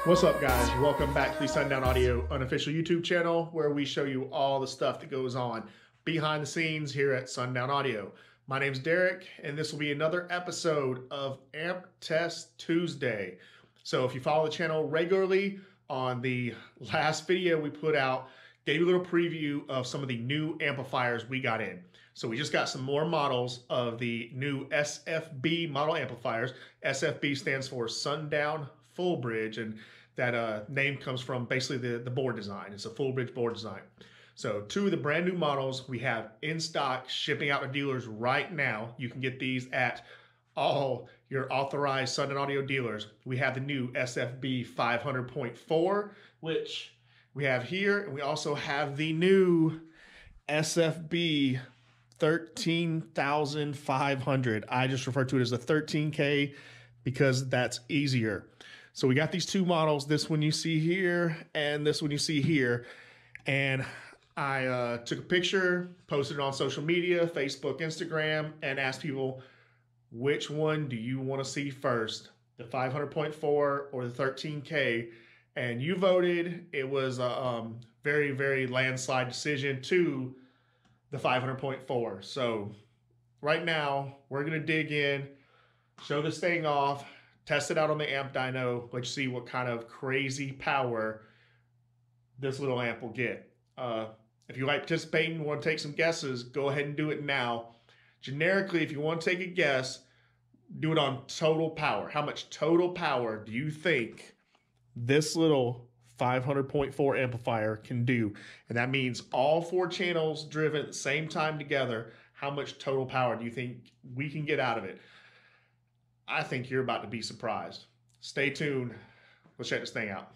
What's up, guys? Welcome back to the Sundown Audio unofficial YouTube channel, where we show you all the stuff that goes on behind the scenes here at Sundown Audio. My name's Derek, and this will be another episode of Amp Test Tuesday. So if you follow the channel regularly, on the last video we put out, gave you a little preview of some of the new amplifiers we got in. So we just got some more models of the new SFB model amplifiers. SFB stands for Sundown Full Bridge, and that name comes from basically the board design. It's a full bridge board design. So two of the brand new models we have in stock, shipping out to dealers right now. You can get these at all your authorized Sundown Audio dealers. We have the new SFB-500.4, which we have here, and we also have the new SFB 13,500. I just refer to it as the 13K because that's easier. So we got these two models, this one you see here and this one you see here. And I took a picture, posted it on social media, Facebook, Instagram, and asked people, which one do you want to see first? The 500.4 or the 13K? And you voted. It was a very, very landslide decision to the 500.4. So right now we're going to dig in, show this thing off, test it out on the amp dyno. Let's see what kind of crazy power this little amp will get. If you like participating, want to take some guesses, go ahead and do it now. Generically, if you want to take a guess, do it on total power. How much total power do you think this little 500.4 amplifier can do? And that means all four channels driven at the same time together. How much total power do you think we can get out of it? I think you're about to be surprised. Stay tuned. Let's check this thing out.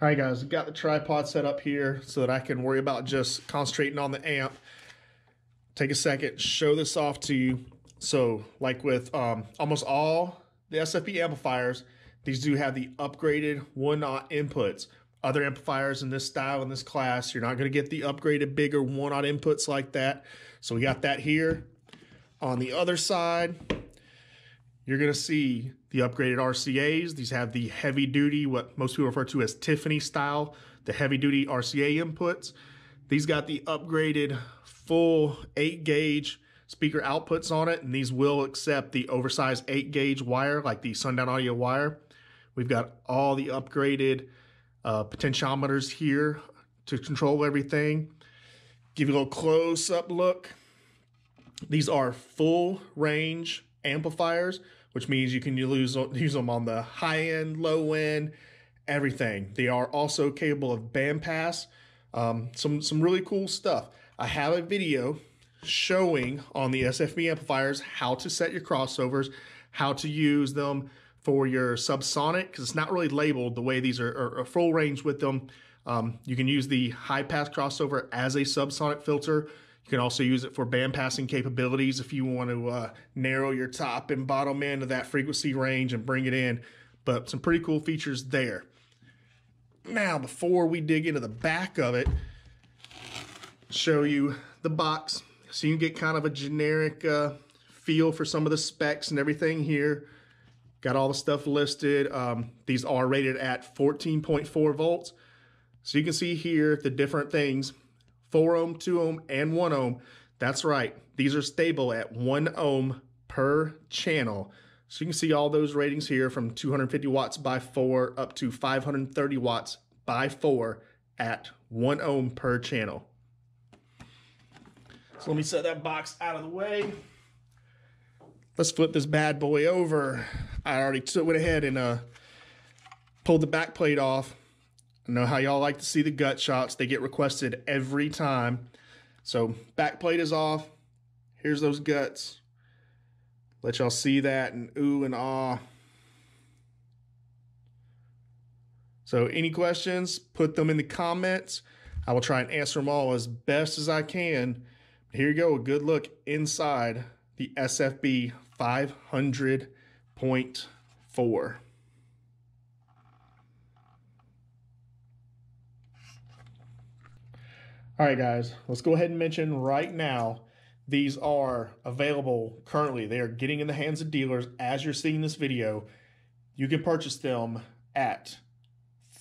All right, guys, I've got the tripod set up here so that I can worry about just concentrating on the amp. Take a second, show this off to you. So like with almost all the SFB amplifiers, these do have the upgraded 1-aught inputs. Other amplifiers in this style, in this class, you're not going to get the upgraded bigger 1-aught inputs like that. So we got that here. On the other side, you're going to see the upgraded RCAs. These have the heavy duty, what most people refer to as Tiffany style, the heavy duty RCA inputs. These got the upgraded full 8-gauge speaker outputs on it, and these will accept the oversized 8-gauge wire like the Sundown Audio wire. We've got all the upgraded potentiometers here to control everything. Give you a little close-up look. These are full range amplifiers, which means you can use them on the high end, low end, everything. They are also capable of bandpass, some really cool stuff. I have a video showing on the SFB amplifiers how to set your crossovers, how to use them for your subsonic, because it's not really labeled the way these are full range with them. You can use the high pass crossover as a subsonic filter. You can also use it for band passing capabilities if you want to narrow your top and bottom end of that frequency range and bring it in. But some pretty cool features there. Now, before we dig into the back of it, show you the box so you can get kind of a generic feel for some of the specs and everything here. Got all the stuff listed. These are rated at 14.4 volts. So you can see here the different things. 4 ohm, 2 ohm, and 1 ohm. That's right. These are stable at 1 ohm per channel. So you can see all those ratings here from 250 watts by 4 up to 530 watts by 4 at 1 ohm per channel. So let me set that box out of the way. Let's flip this bad boy over. I already went ahead and pulled the back plate off. I know how y'all like to see the gut shots. They get requested every time. So back plate is off. Here's those guts. Let y'all see that and ooh and ah. So any questions, put them in the comments. I will try and answer them all as best as I can. Here you go, a good look inside the SFB 500.4. All right, guys, let's go ahead and mention right now, these are available currently. They are getting in the hands of dealers as you're seeing this video. You can purchase them at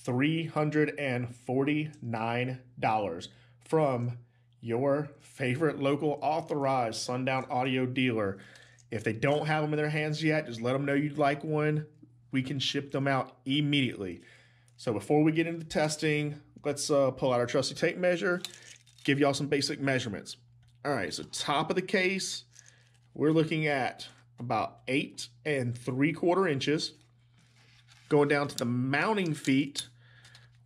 $349 from your favorite local authorized Sundown audio dealer. If they don't have them in their hands yet, just let them know you'd like one. We can ship them out immediately. So before we get into the testing, let's pull out our trusty tape measure, give y'all some basic measurements. All right, so top of the case, we're looking at about 8 3/4 inches. Going down to the mounting feet,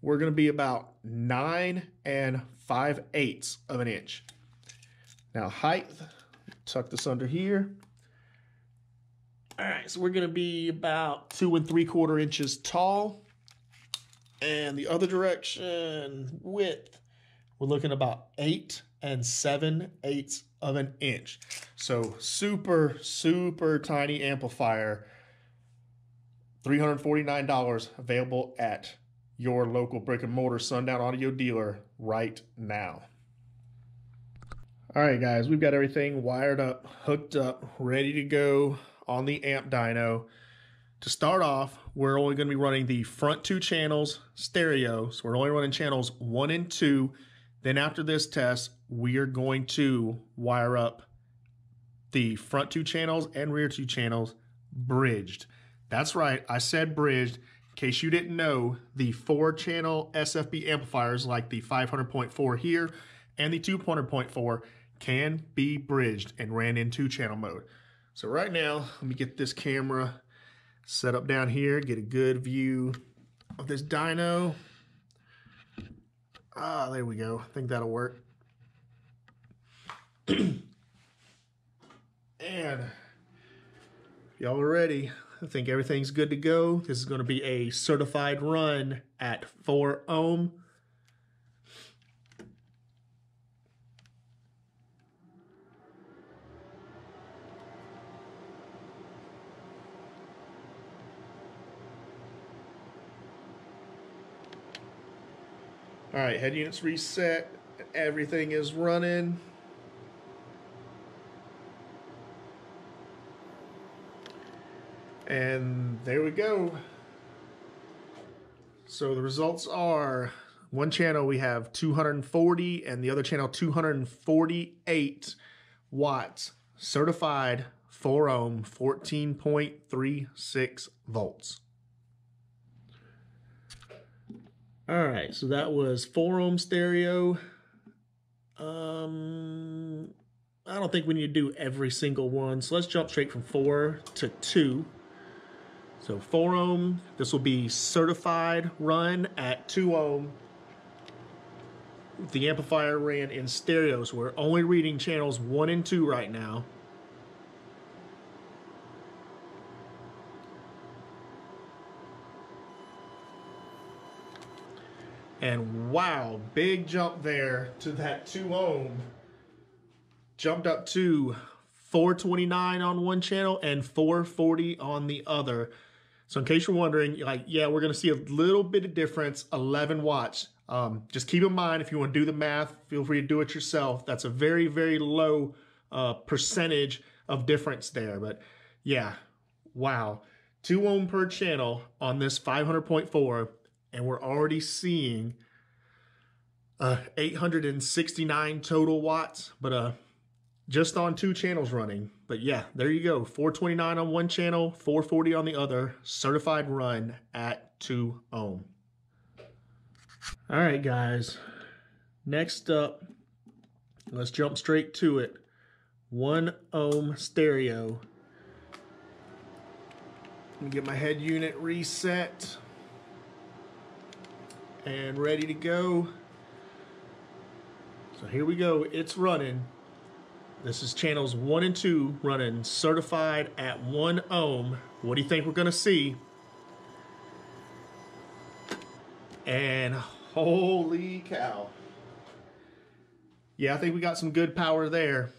we're going to be about 9 5/8 of an inch. Now height, tuck this under here. All right, so we're going to be about 2 3/4 inches tall. And the other direction, width, we're looking about 8 7/8 of an inch. So super, super tiny amplifier. $349 available at your local brick and mortar Sundown audio dealer right now. All right, guys, we've got everything wired up, hooked up, ready to go on the amp dyno. To start off, we're only going to be running the front 2 channels stereo. So we're only running channels 1 and 2. Then after this test, we are going to wire up the front 2 channels and rear 2 channels bridged. That's right, I said bridged. In case you didn't know, the 4-channel SFB amplifiers like the 500.4 here and the 200.4 can be bridged and ran in 2-channel mode. So right now, let me get this camera set up down here, get a good view of this dyno. Ah, there we go. I think that'll work. And y'all are ready. I think everything's good to go. This is going to be a certified run at 4 ohm. All right, head units reset. Everything is running. And there we go. So the results are, one channel we have 240 and the other channel 248 watts. Certified 4 ohm, 14.36 volts. All right, so that was 4 ohm stereo. I don't think we need to do every single one. So let's jump straight from 4 to 2. So 4 ohm, this will be certified run at 2 ohm. The amplifier ran in stereo, so we're only reading channels 1 and 2 right now. And wow, big jump there to that 2 ohm. Jumped up to 429 on one channel and 440 on the other. So in case you're wondering, like, yeah, we're going to see a little bit of difference, 11 watts. Just keep in mind, if you want to do the math, feel free to do it yourself. That's a very, very low percentage of difference there. But yeah, wow. 2 ohm per channel on this 500.4. And we're already seeing 869 total watts, but just on 2 channels running. But yeah, there you go. 429 on one channel, 440 on the other. Certified run at 2 ohm. All right, guys. Next up, let's jump straight to it. 1 ohm stereo. Let me get my head unit reset and ready to go. So here we go, it's running. This is channels 1 and 2 running certified at 1 ohm. What do you think we're gonna see? And holy cow. Yeah, I think we got some good power there.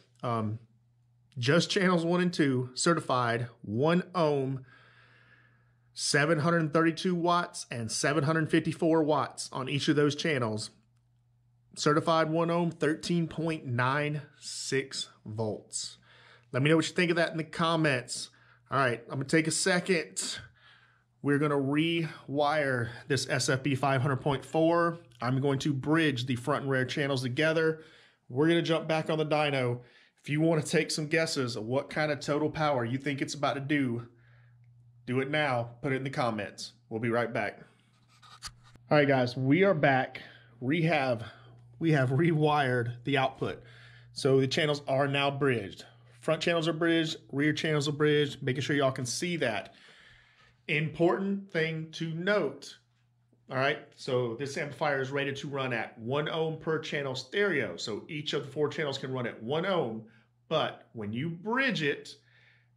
Just channels 1 and 2 certified 1 ohm, 732 watts and 754 watts on each of those channels. Certified 1 ohm, 13.96 volts. Let me know what you think of that in the comments. All right, I'm gonna take a second, we're going to rewire this SFB-500.4. I'm going to bridge the front and rear channels together. We're going to jump back on the dyno. If you want to take some guesses of what kind of total power you think it's about to do it now. Put it in the comments. We'll be right back. All right, guys, we are back. We have rewired the output. So the channels are now bridged. Front channels are bridged, rear channels are bridged, making sure y'all can see that. Important thing to note. All right, so this amplifier is rated to run at 1 ohm per channel stereo. So each of the 4 channels can run at 1 ohm. But when you bridge it,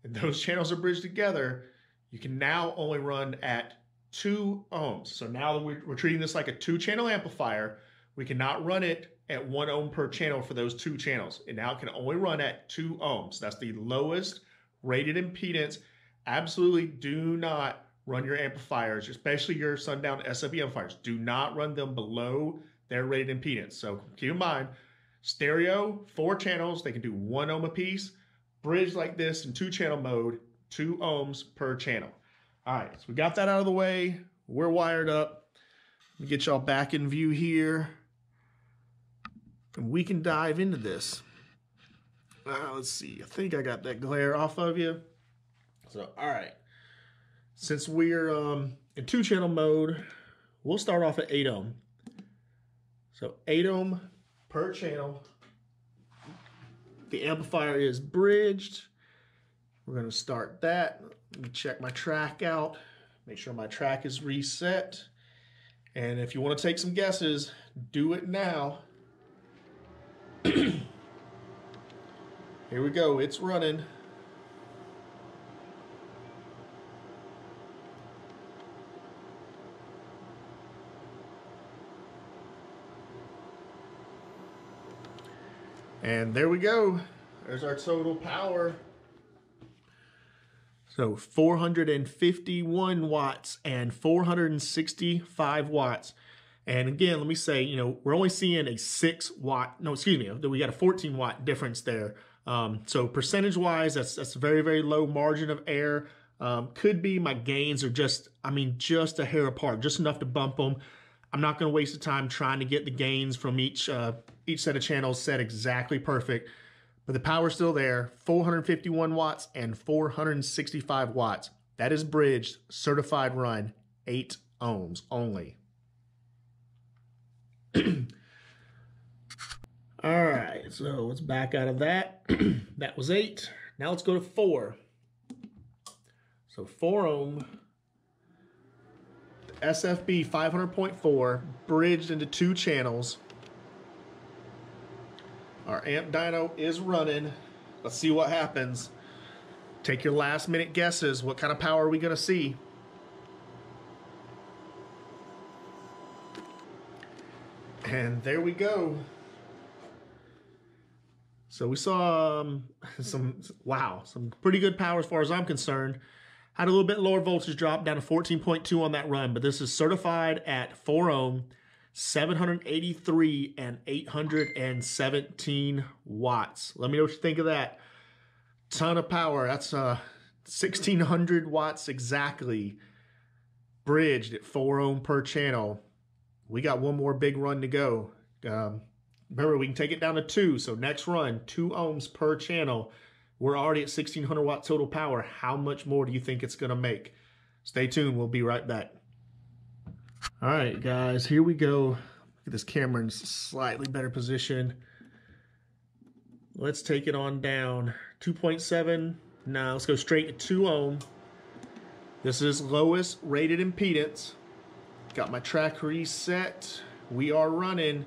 and those channels are bridged together, you can now only run at 2 ohms. So now we're treating this like a 2-channel amplifier. We cannot run it at 1 ohm per channel for those 2 channels. It now can only run at 2 ohms. That's the lowest rated impedance. Absolutely do not run your amplifiers, especially your Sundown SFB amplifiers. Do not run them below their rated impedance. So keep in mind, stereo, 4 channels, they can do 1 ohm apiece. Bridge like this in 2-channel mode, 2 ohms per channel. All right, so we got that out of the way. We're wired up. Let me get y'all back in view here. And we can dive into this. Let's see, I think I got that glare off of you. So, all right. Since we're in 2-channel mode, we'll start off at 8 ohm. So 8 ohm per channel. The amplifier is bridged. We're going to start that. Let me check my track out. Make sure my track is reset. And if you want to take some guesses, do it now. Here we go. It's running. And there we go. There's our total power. So 451 watts and 465 watts. And again, let me say, you know, we're only seeing a 6 watt, no, excuse me, we got a 14 watt difference there. So percentage wise, that's a very, very low margin of error. Could be my gains are just, I mean, just a hair apart, just enough to bump them. I'm not going to waste the time trying to get the gains from each set of channels set exactly perfect. But the power's still there, 451 watts and 465 watts. That is bridged, certified run, 8 ohms only. All right, so let's back out of that. That was 8. Now let's go to 4. So 4 ohm, the SFB-500.4, bridged into 2 channels. Our amp dyno is running. Let's see what happens. Take your last minute guesses. What kind of power are we going to see? And there we go. So we saw some pretty good power as far as I'm concerned. Had a little bit lower voltage drop down to 14.2 on that run, but this is certified at 4 ohm, 783 and 817 watts. Let me know what you think of that. Ton of power. That's 1600 watts exactly, bridged at 4 ohm per channel. We got one more big run to go. Remember, we can take it down to 2. So next run, 2 ohms per channel. We're already at 1600 watt total power. How much more do you think it's going to make? Stay tuned. We'll be right back. All right, guys, here we go. Look at this camera in a slightly better position. Let's take it on down. 2.7. Now let's go straight to 2 ohm. This is lowest rated impedance. Got my track reset. We are running.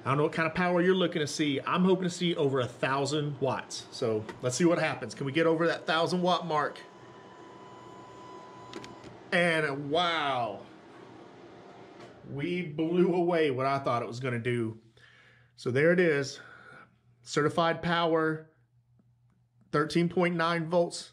I don't know what kind of power you're looking to see. I'm hoping to see over 1,000 watts. So let's see what happens. Can we get over that 1,000 watt mark? And wow, we blew away what I thought it was going to do. So there it is. Certified power, 13.9 volts,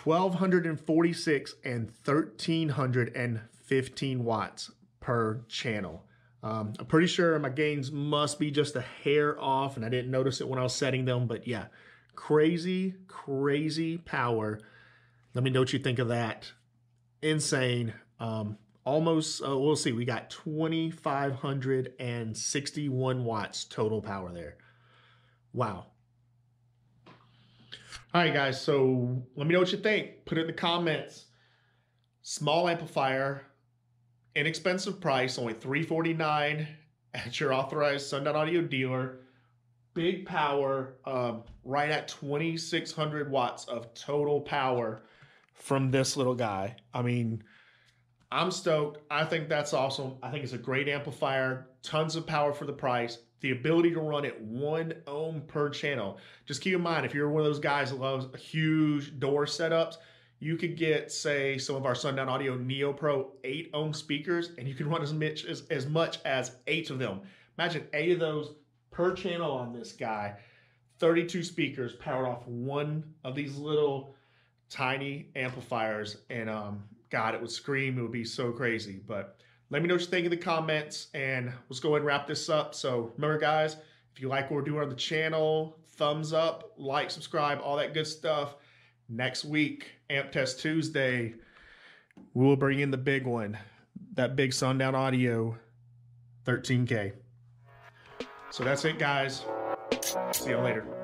1,246 and 1,315 watts per channel. I'm pretty sure my gains must be just a hair off, and I didn't notice it when I was setting them, but yeah, crazy, crazy power. Let me know what you think of that. insane. Almost, we'll see, we got 2,561 watts total power there. Wow. All right, guys, so let me know what you think. Put it in the comments. Small amplifier, inexpensive price, only $349 at your authorized Sundown Audio dealer. Big power, right at 2,600 watts of total power from this little guy. I mean, I'm stoked. I think that's awesome. I think it's a great amplifier. Tons of power for the price. The ability to run at 1 ohm per channel. Just keep in mind, if you're one of those guys that loves huge door setups, you could get, say, some of our Sundown Audio Neo Pro 8 ohm speakers, and you can run as much as 8 of them. Imagine 8 of those per channel on this guy. 32 speakers powered off one of these little tiny amplifiers, and God, it would scream. It would be so crazy. But let me know what you think in the comments, and let's go ahead and wrap this up. So remember, guys, if you like what we're doing on the channel, thumbs up, like, subscribe, all that good stuff. Next week, Amp Test Tuesday, we'll bring in the big one, that big Sundown Audio 13K. So that's it, guys. See you later.